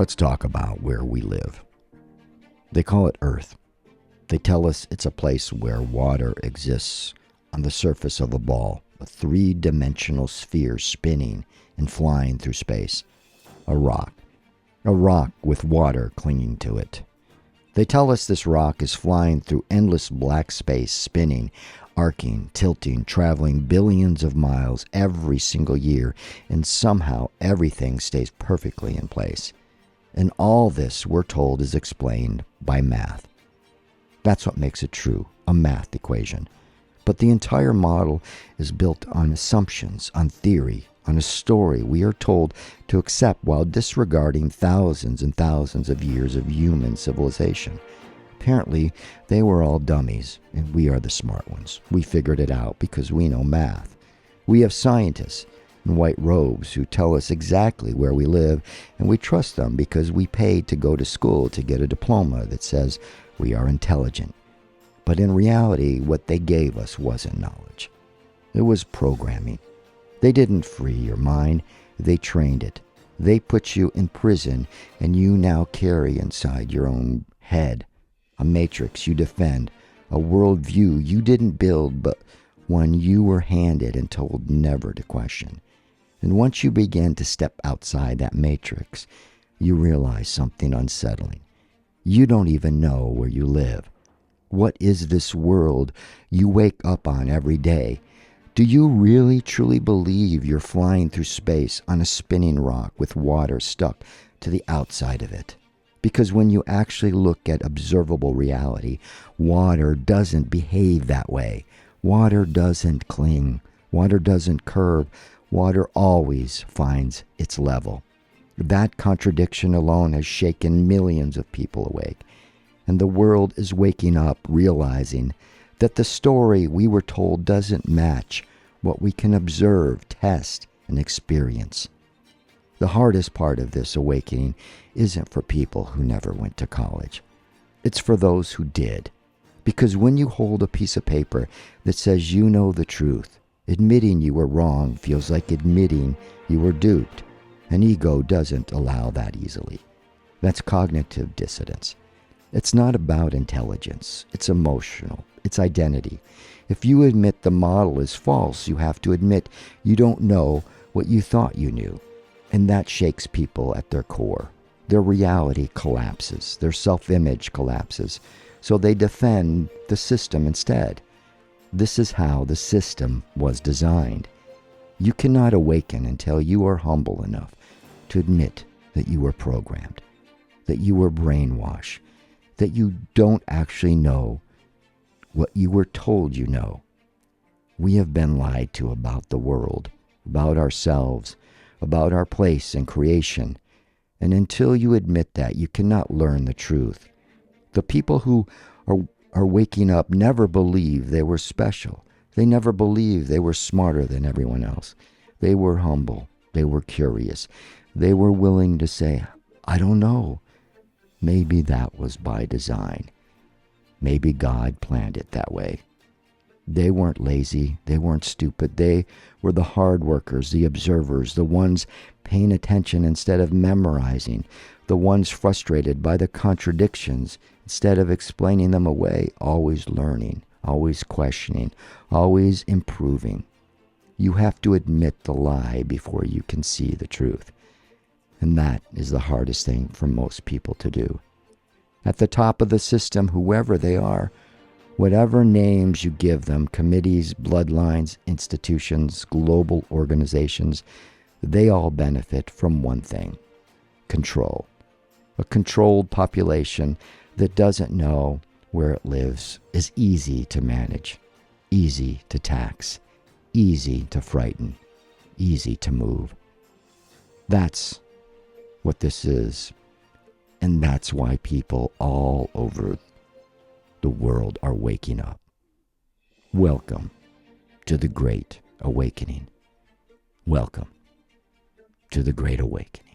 Let's talk about where we live. They call it Earth. They tell us it's a place where water exists on the surface of a ball, a three-dimensional sphere spinning and flying through space. A rock with water clinging to it. They tell us this rock is flying through endless black space, spinning, arcing, tilting, traveling billions of miles every single year, and somehow everything stays perfectly in place. And all this, we're told, is explained by math. That's what makes it true, a math equation. But the entire model is built on assumptions, on theory, on a story we are told to accept while disregarding thousands and thousands of years of human civilization. Apparently, they were all dummies, and we are the smart ones. We figured it out because we know math. We have scientists in white robes who tell us exactly where we live, and we trust them because we paid to go to school to get a diploma that says we are intelligent. But in reality, what they gave us wasn't knowledge. It was programming. They didn't free your mind, they trained it. They put you in prison, and you now carry inside your own head a matrix you defend, a worldview you didn't build, but one you were handed and told never to question. And once you begin to step outside that matrix, you realize something unsettling. You don't even know where you live. What is this world you wake up on every day? Do you really truly believe you're flying through space on a spinning rock with water stuck to the outside of it? Because when you actually look at observable reality, water doesn't behave that way. Water doesn't cling. Water doesn't curve. Water always finds its level. That contradiction alone has shaken millions of people awake. And the world is waking up, realizing that the story we were told doesn't match what we can observe, test, and experience. The hardest part of this awakening isn't for people who never went to college. It's for those who did. Because when you hold a piece of paper that says you know the truth, admitting you were wrong feels like admitting you were duped. An ego doesn't allow that easily. That's cognitive dissonance. It's not about intelligence. It's emotional. It's identity. If you admit the model is false, you have to admit you don't know what you thought you knew. And that shakes people at their core. Their reality collapses. Their self-image collapses. So they defend the system instead. This is how the system was designed. You cannot awaken until you are humble enough to admit that you were programmed, that you were brainwashed, that you don't actually know what you were told you know. We have been lied to about the world, about ourselves, about our place in creation. And until you admit that, you cannot learn the truth. The people who are waking up never believed they were special. They never believed they were smarter than everyone else. They were humble. They were curious. They were willing to say, I don't know. Maybe that was by design. Maybe God planned it that way. They weren't lazy. They weren't stupid. They were the hard workers, the observers, the ones paying attention instead of memorizing, the ones frustrated by the contradictions instead of explaining them away, always learning, always questioning, always improving. You have to admit the lie before you can see the truth. And that is the hardest thing for most people to do. At the top of the system, whoever they are, whatever names you give them, committees, bloodlines, institutions, global organizations, they all benefit from one thing: control. A controlled population that doesn't know where it lives is easy to manage, easy to tax, easy to frighten, easy to move. That's what this is. And that's why people all over the world are waking up. Welcome to the Great Awakening. Welcome to the Great Awakening.